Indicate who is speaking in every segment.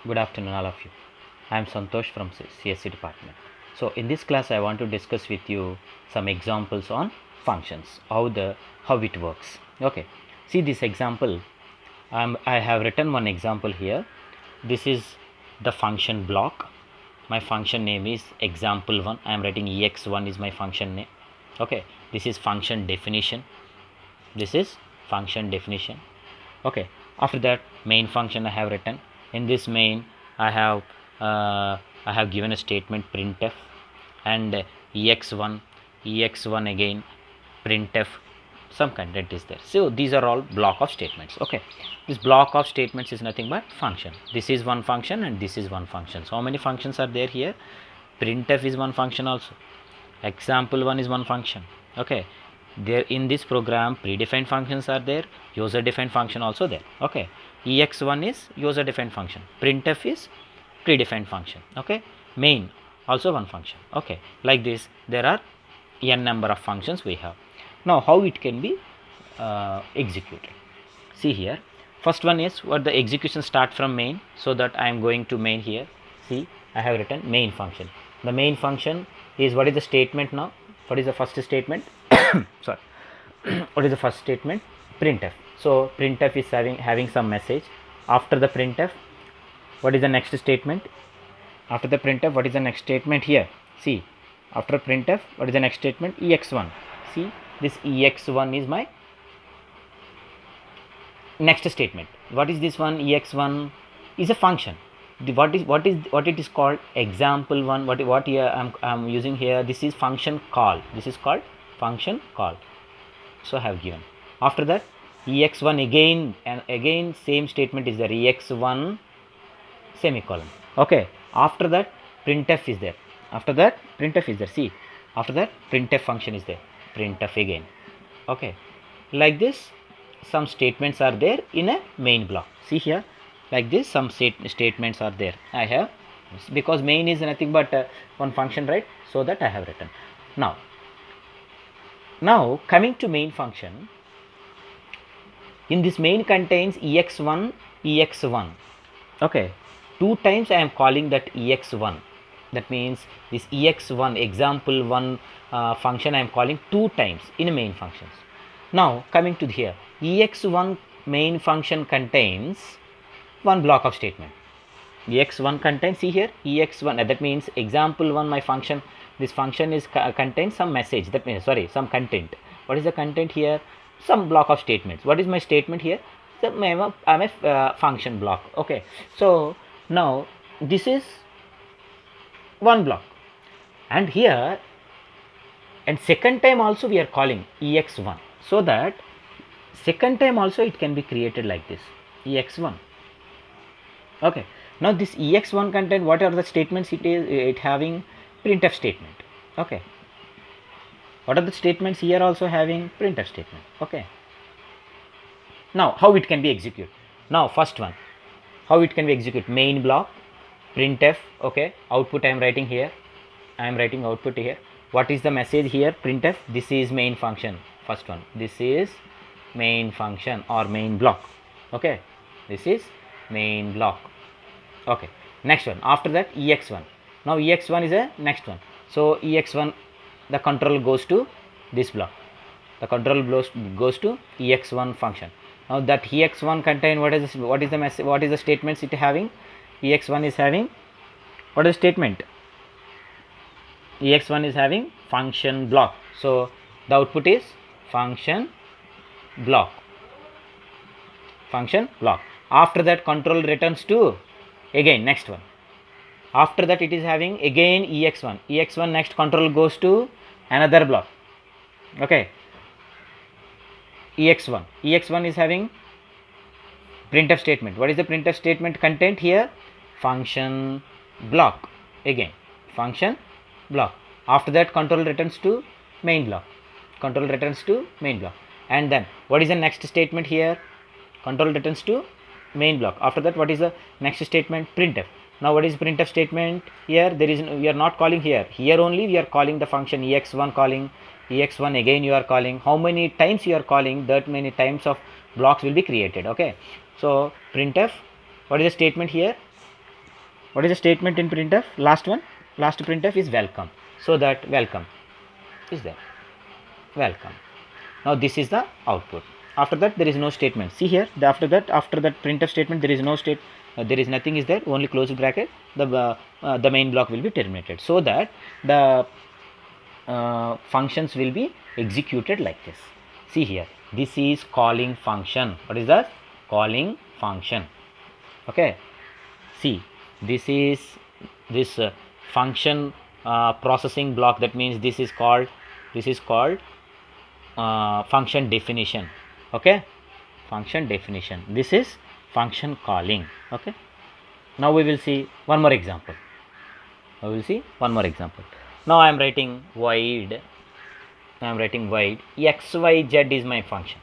Speaker 1: Good afternoon, all of you. I am Santosh from CSC department. So, in this class, I want to discuss with you some examples on functions, how it works. Okay, see this example. I have written one example here. This is the function block. My function name is example1. I am writing ex1 is my function name. Okay, this is function definition. This is function definition. Okay, after that main function I have written. In this main I have given a statement printf and ex1 again printf, some content is there. So these are all block of statements. Okay, this block of statements is nothing but function. This is one function and this is one function. So how many functions are there here? Printf is one function also, example1 is one function. Okay, there in this program predefined functions are there, user defined function also there. Okay, ex1 is user defined function, printf is predefined function. Okay, main also one function. Okay, like this there are n number of functions we have. Now how it can be executed? See here, first one is what the execution start from main, so that I am going to main here. See, I have written main function. The main function is, what is the statement now? What is the first statement? Sorry, what is the first statement? Printf. So printf is having some message. After the printf, what is the next statement? After the printf, what is the next statement here? See, after printf, what is the next statement? ex1. See, this ex1 is my next statement. What is this one? Ex1 is a function. What it is called? Example1. What here I'm using here? This is function call. This is called function call. So I have given. After that, ex1 again and again same statement is there. Ex1 semicolon. Okay. After that, printf is there. After that, printf is there. See, after that, printf function is there. Printf again. Okay, like this some statements are there in a main block. See here, like this some statements are there. I have, because main is nothing but one function, right? So that I have written. Now coming to main function, in this main contains ex1. Okay, two times I am calling that ex1. That means this ex1 example1 function I am calling two times in main functions. Now coming to here, ex1 main function contains one block of statement. Ex1 contains, see here, ex1, that means example1 my function, this function is contains some message, that means some content. What is the content here? Some block of statements. What is my statement here? So I'm a function block. Okay, so now this is one block, and here and second time also we are calling ex1, so that second time also it can be created like this, ex1. Okay, now this ex1 content, what are the statements? It having printf statement. Okay, what are the statements here? Also having printf statement. Okay, now how it can be executed? Now first one, how it can be executed? Main block, printf. Okay, output I am writing here. I am writing output here. What is the message here? Printf. This is main function. First one, this is main function or main block. Okay, this is main block. Okay, next one, after that ex1. Now ex1 is a next one. So ex1, the control goes to this block. The control goes to ex1 function. Now that ex1 contain, what is the message? What is the statements it having? Ex1 is having, what is the statement? Ex1 is having function block. So the output is function block. Function block. After that, control returns to again next one. After that, it is having again ex1. Ex1 next control goes to another block. Okay, ex1 is having printf statement. What is the printf statement content here? Function block. Again function block. After that, control returns to main block. Control returns to main block. And then what is the next statement here? Control returns to main block. After that, what is the next statement? Printf. Now what is printf statement here? We are not calling here. Here only we are calling the function ex1, calling ex1 again you are calling. How many times you are calling, that many times of blocks will be created. Okay, so printf, what is the statement here? What is the statement in printf? Last printf is welcome. So that welcome is there. Welcome. Now this is the output. After that there is no statement. See here, after that printf statement there is no state, there is nothing is there, only close bracket. The main block will be terminated, so that the functions will be executed like this. See here, this is calling function. What is that? Calling function. Okay. See, this is this function processing block. That means this is called function definition. Okay, function definition. This is function calling. Okay. Now we will see one more example. Now I am writing void. XYZ is my function.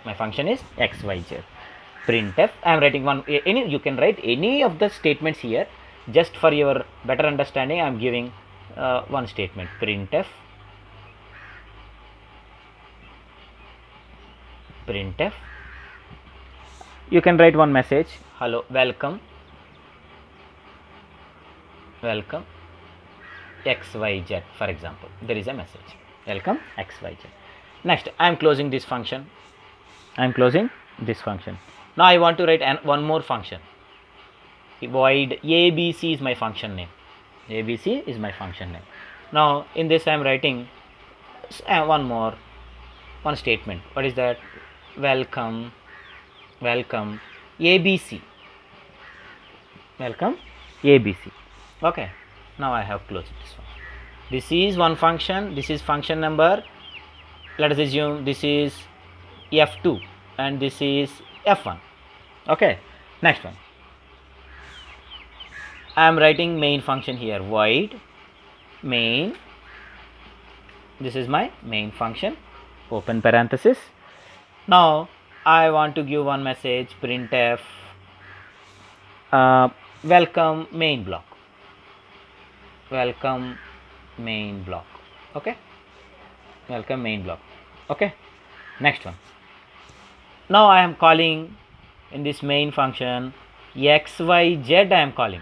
Speaker 1: My function is XYZ. Printf. I am writing you can write any of the statements here. Just for your better understanding, I am giving one statement. Printf. You can write one message. Hello, welcome XYZ, for example. There is a message. Welcome XYZ. Next, I am closing this function. Now I want to write one more function. Void ABC is my function name. Now in this I am writing one statement. What is that? Welcome ABC. Okay. Now I have closed this one. This is one function. This is function number. Let us assume this is F2 and this is F1. Okay. Next one. I am writing main function here. Void main. This is my main function. Open parenthesis. Now I want to give one message. Printf welcome main block. Okay. Welcome main block. Okay. Next one. Now I am calling in this main function XYZ. I am calling.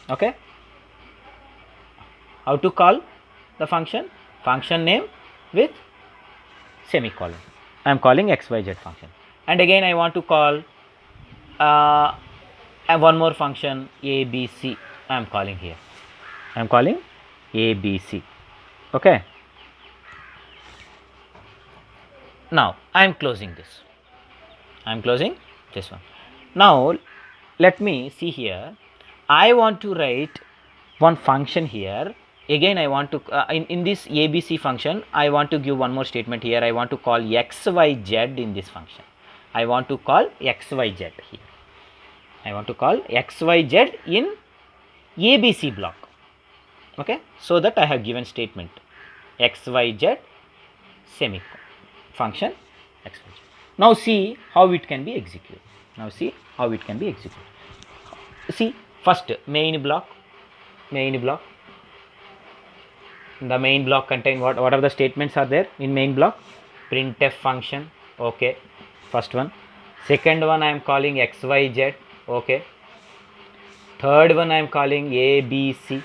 Speaker 1: Okay. How to call the function? Function name with semicolon. I am calling XYZ function. And again I want to call one more function ABC. I am calling here. ABC. Okay. Now I am closing this. One. Now let me see here. I want to write one function here. Again I want to in this ABC function I want to give one more statement here. I want to call XYZ in this function. I want to call XYZ here. XYZ in ABC block. Okay. So that I have given statement XYZ semicolon function XYZ. Now see how it can be executed. See, first main block. The main block contain what are the statements are there in main block? Printf function. Okay. First one. Second one I am calling XYZ. Okay. Third one I am calling ABC.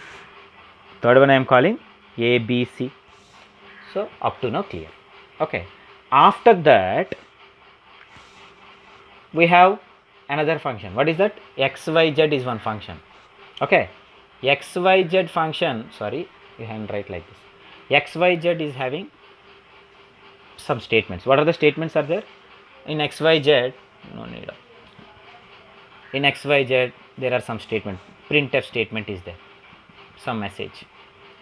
Speaker 1: So up to now clear. Okay. After that we have another function. What is that? XYZ is one function. Okay. XYZ function, sorry, you can write like this. XYZ is having some statements. What are the statements are there? In XYZ, no need of. In XYZ there are some statements. Printf statement is there. Some message.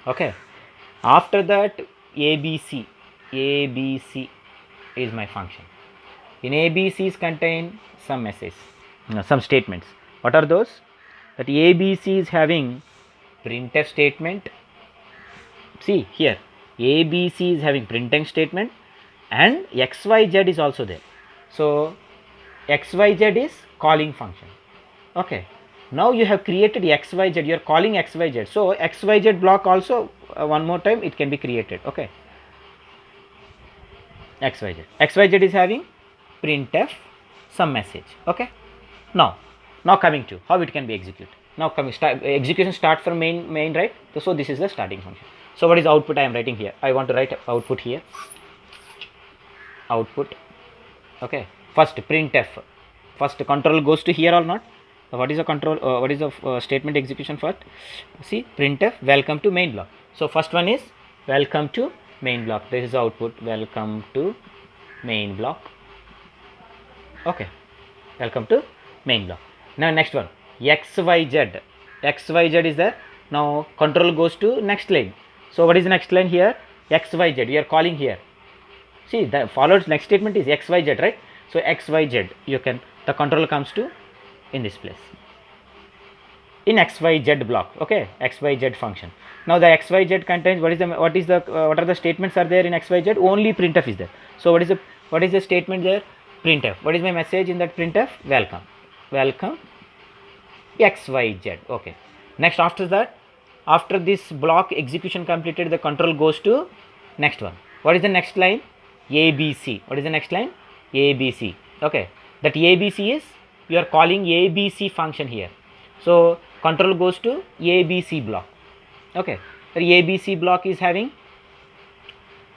Speaker 1: Okay. After that ABC is my function. In ABCs contain some messages, some statements. What are those? That ABC is having printf statement. See here, ABC is having printf statement and XYZ is also there. So XYZ is calling function. Okay. Now you have created XYZ, you are calling XYZ. So XYZ block also one more time it can be created. Okay. XYZ is having printf some message. Okay. Now Now coming to how it can be executed. Now execution start from main, right? So this is the starting function. So what is output I am writing here? I want to write output here. Output. Okay. First printf. First control goes to here or not? What is the control? What is the statement execution first? See, printf welcome to main block. So first one is welcome to main block. This is the output, welcome to main block. Okay, welcome to main block. Now next one, xyz. Xyz is there. Now control goes to next line. So what is the next line here? Xyz. We are calling here. See, the followed next statement is xyz, right? So xyz, you can, the control comes to in this place, in xyz block. Okay, xyz function. Now the xyz contains what are the statements are there in xyz? Only printf is there. So what is the statement there? Printf. What is my message in that printf? Welcome xyz. Okay. Next, after that, after this block execution completed, the control goes to next one. What is the next line? ABC. What is the next line? ABC. Okay, that ABC is, you are calling ABC function here. So control goes to ABC block. Okay, the ABC block is having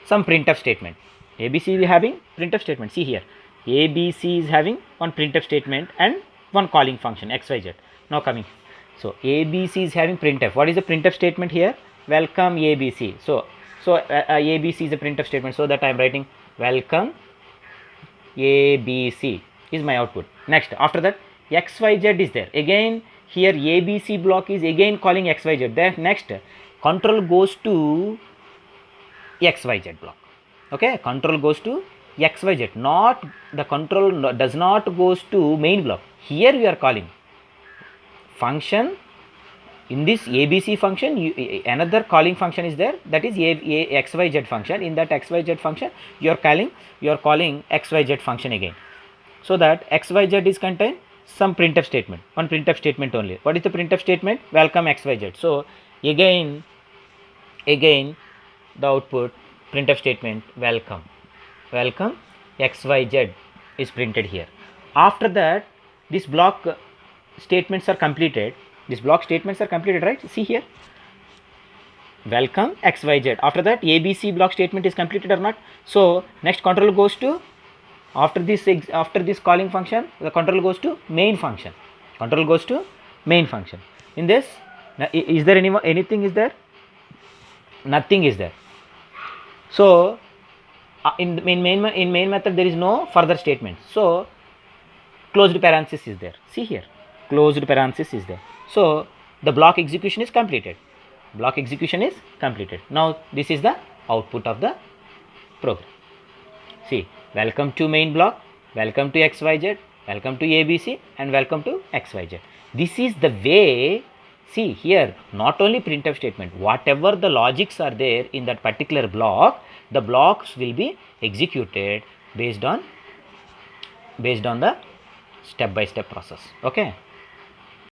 Speaker 1: some printf statement. ABC is having printf statement. See here, ABC is having one printf statement and one calling function xyz. Now coming, so ABC is having printf. What is the printf statement here? Welcome ABC. So ABC is a printf statement, so that I am writing welcome ABC is my output. Next, after that, xyz is there. Again here ABC block is again calling xyz. Then next control goes to xyz block. Okay, control goes to xyz, not the control does not goes to main block. Here we are calling function. In this ABC function, another calling function is there, that is xyz function. In that xyz function, you are calling xyz function again. So that xyz is contain some printf statement, one printf statement only. What is the printf statement? Welcome xyz. So again the output printf statement welcome xyz is printed here. After that, this block statements are completed. Right? See here, welcome xyz. After that, ABC block statement is completed or not? So next control goes to, after this calling function, the control goes to main function. In this, is there anything is there? Nothing is there. So in main method there is no further statement. So closed parenthesis is there. See here, closed parenthesis is there. So the block execution is completed. Now this is the output of the program. See, welcome to main block, welcome to xyz, welcome to ABC, and welcome to xyz. This is the way. See here, not only printf statement, whatever the logics are there in that particular block, the blocks will be executed based on the step by step process. Okay.